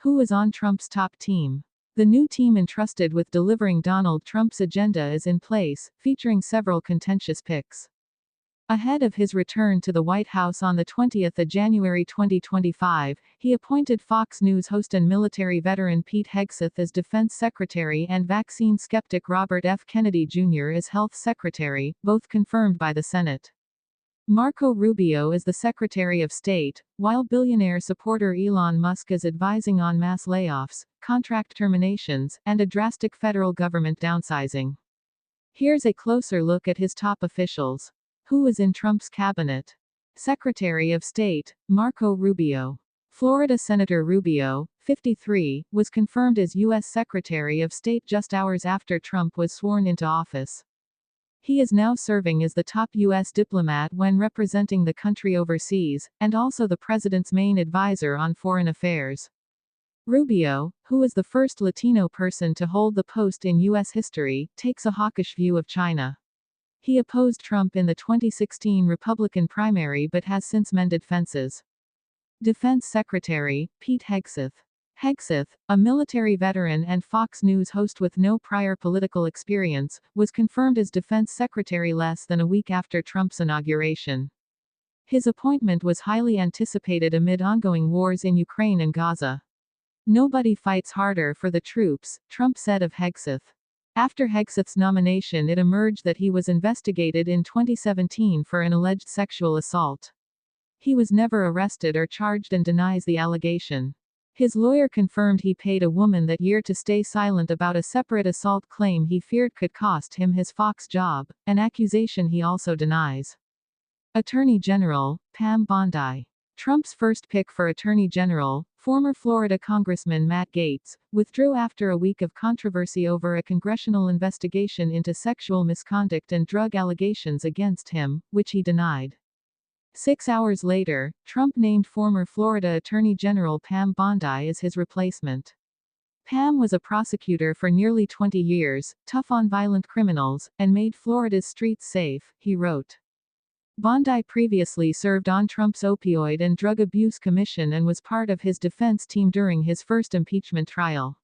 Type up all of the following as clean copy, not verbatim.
Who is on Trump's top team? The new team entrusted with delivering Donald Trump's agenda is in place, featuring several contentious picks. Ahead of his return to the White House on the 20th of January 2025, he appointed Fox News host and military veteran Pete Hegseth as Defense Secretary and vaccine skeptic Robert F. Kennedy Jr. as Health Secretary, both confirmed by the Senate. Marco Rubio is the Secretary of State, while billionaire supporter Elon Musk is advising on mass layoffs, contract terminations, and a drastic federal government downsizing. Here's a closer look at his top officials. Who is in Trump's cabinet? Secretary of State, Marco Rubio. Florida Senator Rubio, 53, was confirmed as U.S. Secretary of State just hours after Trump was sworn into office. He is now serving as the top U.S. diplomat when representing the country overseas, and also the president's main advisor on foreign affairs. Rubio, who is the first Latino person to hold the post in U.S. history, takes a hawkish view of China. He opposed Trump in the 2016 Republican primary but has since mended fences. Defense Secretary, Pete Hegseth. Hegseth, a military veteran and Fox News host with no prior political experience, was confirmed as Defense Secretary less than a week after Trump's inauguration. His appointment was highly anticipated amid ongoing wars in Ukraine and Gaza. "Nobody fights harder for the troops," Trump said of Hegseth. After Hegseth's nomination, it emerged that he was investigated in 2017 for an alleged sexual assault. He was never arrested or charged and denies the allegation. His lawyer confirmed he paid a woman that year to stay silent about a separate assault claim he feared could cost him his Fox job, an accusation he also denies. Attorney General, Pam Bondi. Trump's first pick for Attorney General, former Florida Congressman Matt Gaetz, withdrew after a week of controversy over a congressional investigation into sexual misconduct and drug allegations against him, which he denied. 6 hours later, Trump named former Florida Attorney General Pam Bondi as his replacement. Pam was a prosecutor for nearly 20 years, tough on violent criminals, and made Florida's streets safe, he wrote. Bondi previously served on Trump's Opioid and Drug Abuse Commission and was part of his defense team during his first impeachment trial.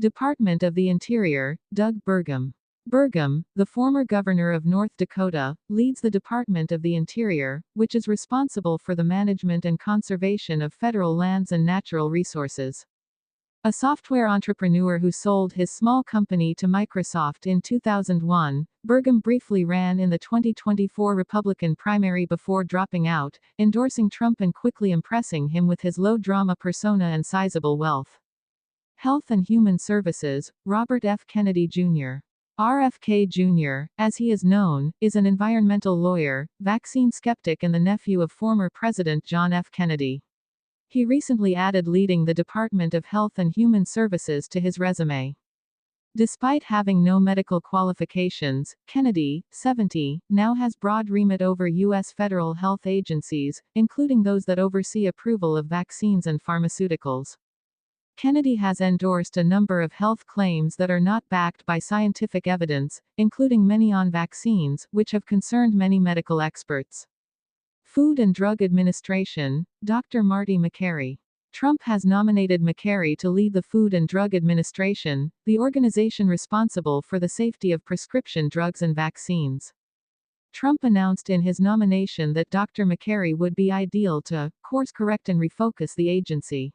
Department of the Interior, Doug Burgum. Burgum, the former governor of North Dakota, leads the Department of the Interior, which is responsible for the management and conservation of federal lands and natural resources. A software entrepreneur who sold his small company to Microsoft in 2001, Burgum briefly ran in the 2024 Republican primary before dropping out, endorsing Trump and quickly impressing him with his low-drama persona and sizable wealth. Health and Human Services, Robert F. Kennedy Jr. RFK Jr., as he is known, is an environmental lawyer, vaccine skeptic and the nephew of former President John F. Kennedy. He recently added leading the Department of Health and Human Services to his resume. Despite having no medical qualifications, Kennedy, 70, now has broad remit over U.S. federal health agencies, including those that oversee approval of vaccines and pharmaceuticals. Kennedy has endorsed a number of health claims that are not backed by scientific evidence, including many on vaccines, which have concerned many medical experts. Food and Drug Administration, Dr. Marty Makary. Trump has nominated Makary to lead the Food and Drug Administration, the organization responsible for the safety of prescription drugs and vaccines. Trump announced in his nomination that Dr. Makary would be ideal to course-correct and refocus the agency.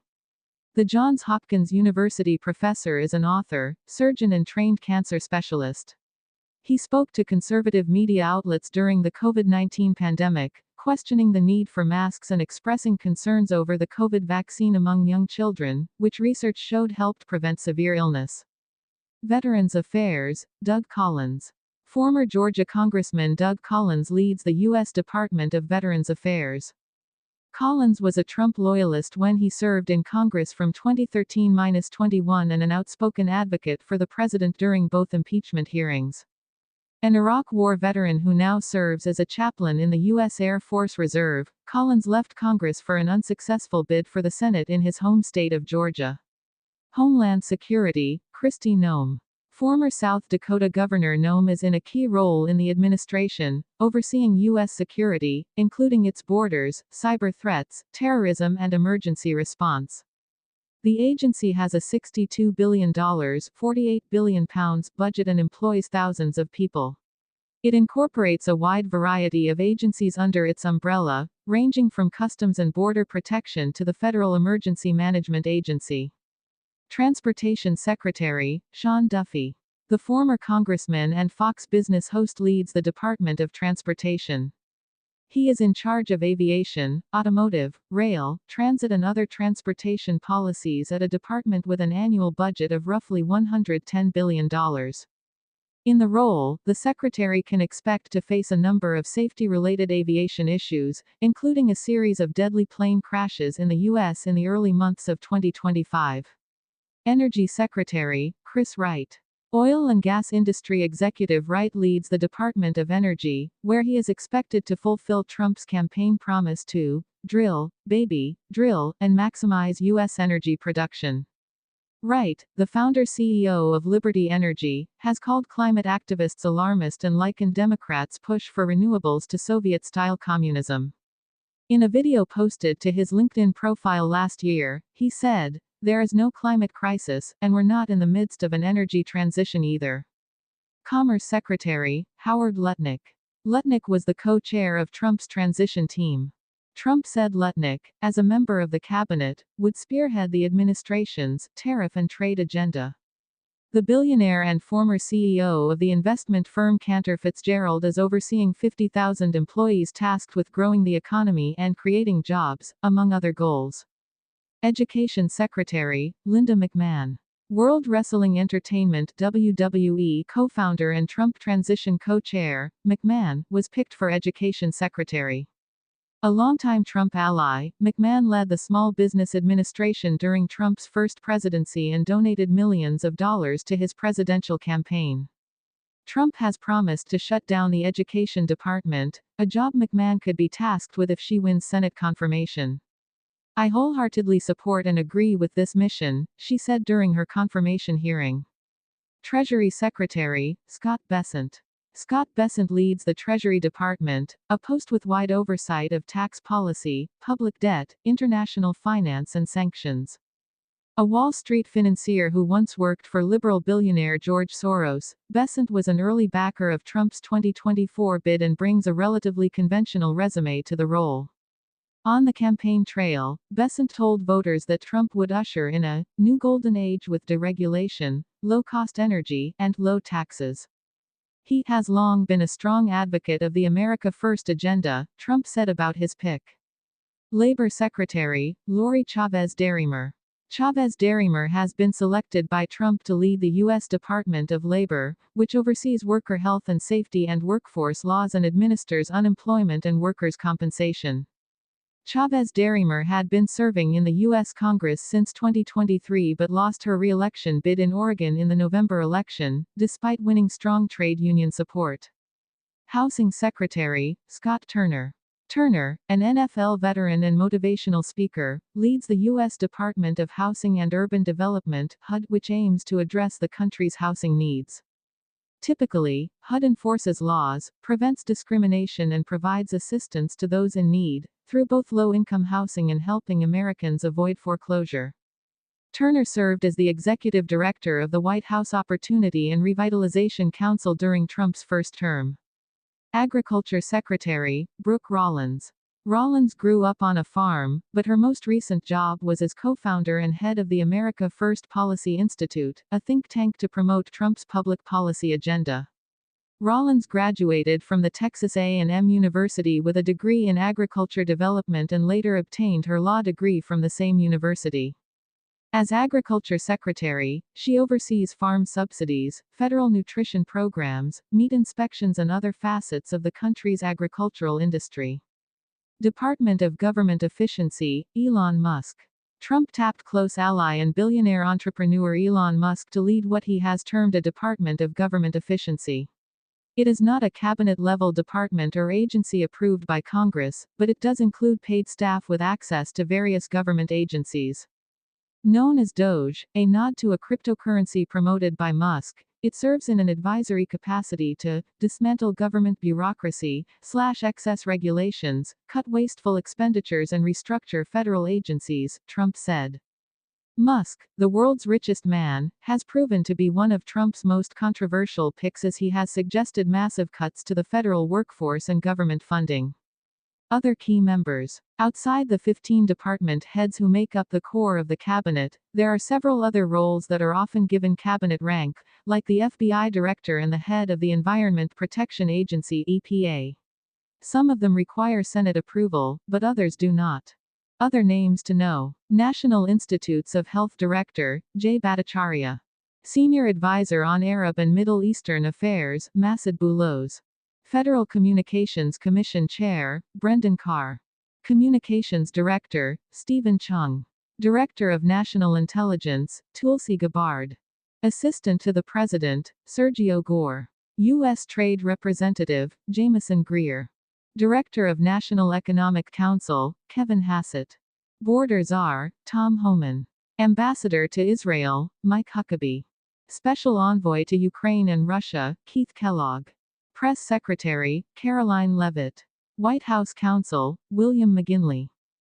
The Johns Hopkins University professor is an author, surgeon and trained cancer specialist. He spoke to conservative media outlets during the COVID-19 pandemic, questioning the need for masks and expressing concerns over the COVID vaccine among young children, which research showed helped prevent severe illness. Veterans Affairs, Doug Collins. Former Georgia Congressman Doug Collins leads the U.S. Department of Veterans Affairs. Collins was a Trump loyalist when he served in Congress from 2013-21 and an outspoken advocate for the president during both impeachment hearings. An Iraq War veteran who now serves as a chaplain in the U.S. Air Force Reserve, Collins left Congress for an unsuccessful bid for the Senate in his home state of Georgia. Homeland Security, Kristi Noem. Former South Dakota Governor Noem is in a key role in the administration, overseeing U.S. security, including its borders, cyber threats, terrorism and emergency response. The agency has a $62 billion, £48 billion budget and employs thousands of people. It incorporates a wide variety of agencies under its umbrella, ranging from Customs and Border Protection to the Federal Emergency Management Agency. Transportation Secretary, Sean Duffy. The former congressman and Fox Business host leads the Department of Transportation. He is in charge of aviation, automotive, rail, transit and other transportation policies at a department with an annual budget of roughly $110 billion. In the role, the secretary can expect to face a number of safety-related aviation issues, including a series of deadly plane crashes in the U.S. in the early months of 2025. Energy Secretary, Chris Wright. Oil and gas industry executive Wright leads the Department of Energy, where he is expected to fulfill Trump's campaign promise to drill, baby, drill, and maximize U.S. energy production. Wright, the founder-CEO of Liberty Energy, has called climate activists alarmist and likened Democrats' push for renewables to Soviet-style communism. In a video posted to his LinkedIn profile last year, he said, "There is no climate crisis, and we're not in the midst of an energy transition either." Commerce Secretary, Howard Lutnick. Lutnick was the co-chair of Trump's transition team. Trump said Lutnick, as a member of the cabinet, would spearhead the administration's tariff and trade agenda. The billionaire and former CEO of the investment firm Cantor Fitzgerald is overseeing 50,000 employees tasked with growing the economy and creating jobs, among other goals. Education Secretary, Linda McMahon. World Wrestling Entertainment (WWE) co-founder and Trump transition co-chair, McMahon, was picked for Education Secretary. A longtime Trump ally, McMahon led the Small Business Administration during Trump's first presidency and donated millions of dollars to his presidential campaign. Trump has promised to shut down the Education Department, a job McMahon could be tasked with if she wins Senate confirmation. "I wholeheartedly support and agree with this mission," she said during her confirmation hearing. Treasury Secretary, Scott Bessent. Scott Bessent leads the Treasury Department, a post with wide oversight of tax policy, public debt, international finance and sanctions. A Wall Street financier who once worked for liberal billionaire George Soros, Bessent was an early backer of Trump's 2024 bid and brings a relatively conventional resume to the role. On the campaign trail, Bessent told voters that Trump would usher in a new golden age with deregulation, low-cost energy, and low taxes. He has long been a strong advocate of the America First agenda, Trump said about his pick. Labor Secretary, Lori Chavez DeRemer. Chavez DeRemer has been selected by Trump to lead the U.S. Department of Labor, which oversees worker health and safety and workforce laws and administers unemployment and workers' compensation. Chavez DeRemer had been serving in the U.S. Congress since 2023 but lost her re-election bid in Oregon in the November election, despite winning strong trade union support. Housing Secretary, Scott Turner. Turner, an NFL veteran and motivational speaker, leads the U.S. Department of Housing and Urban Development (HUD), which aims to address the country's housing needs. Typically, HUD enforces laws, prevents discrimination and provides assistance to those in need, through both low-income housing and helping Americans avoid foreclosure. Turner served as the executive director of the White House Opportunity and Revitalization Council during Trump's first term. Agriculture Secretary, Brooke Rollins. Rollins grew up on a farm, but her most recent job was as co-founder and head of the America First Policy Institute, a think tank to promote Trump's public policy agenda. Rollins graduated from the Texas A&M University with a degree in agriculture development and later obtained her law degree from the same university. As Agriculture Secretary, she oversees farm subsidies, federal nutrition programs, meat inspections and other facets of the country's agricultural industry. Department of Government Efficiency, Elon Musk. Trump tapped close ally and billionaire entrepreneur Elon Musk to lead what he has termed a Department of Government Efficiency. It is not a cabinet-level department or agency approved by Congress, but it does include paid staff with access to various government agencies. Known as Doge, a nod to a cryptocurrency promoted by Musk, it serves in an advisory capacity to dismantle government bureaucracy, slash excess regulations, cut wasteful expenditures and restructure federal agencies, Trump said. Musk, the world's richest man, has proven to be one of Trump's most controversial picks as he has suggested massive cuts to the federal workforce and government funding. Other key members. Outside the 15 department heads who make up the core of the cabinet, there are several other roles that are often given cabinet rank, like the FBI director and the head of the Environment Protection Agency (EPA). Some of them require Senate approval, but others do not. Other names to know. National Institutes of Health Director, Jay Bhattacharya. Senior Advisor on Arab and Middle Eastern Affairs, Masad Boulos. Federal Communications Commission Chair, Brendan Carr. Communications Director, Stephen Chung. Director of National Intelligence, Tulsi Gabbard. Assistant to the President, Sergio Gore. U.S. Trade Representative, Jameson Greer. Director of National Economic Council, Kevin Hassett. Border Czar, Tom Homan. Ambassador to Israel, Mike Huckabee. Special Envoy to Ukraine and Russia, Keith Kellogg. Press Secretary, Caroline Leavitt. White House Counsel, William McGinley.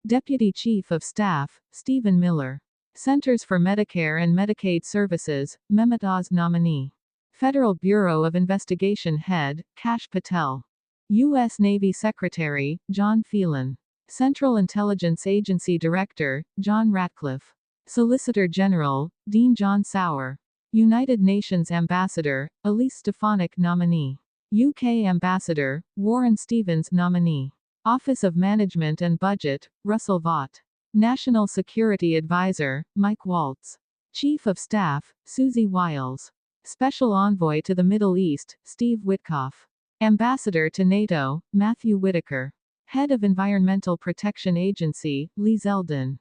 Deputy Chief of Staff, Stephen Miller. Centers for Medicare and Medicaid Services, Mehmet Oz nominee. Federal Bureau of Investigation Head, Kash Patel. U.S. Navy Secretary, John Phelan. Central Intelligence Agency Director, John Ratcliffe. Solicitor General, Dean John Sauer. United Nations Ambassador, Elise Stefanik nominee. UK Ambassador, Warren Stevens nominee. Office of Management and Budget, Russell Vought. National Security Advisor, Mike Waltz. Chief of Staff, Susie Wiles. Special Envoy to the Middle East, Steve Witkoff. Ambassador to NATO, Matthew Whitaker. Head of Environmental Protection Agency, Lee Zeldin.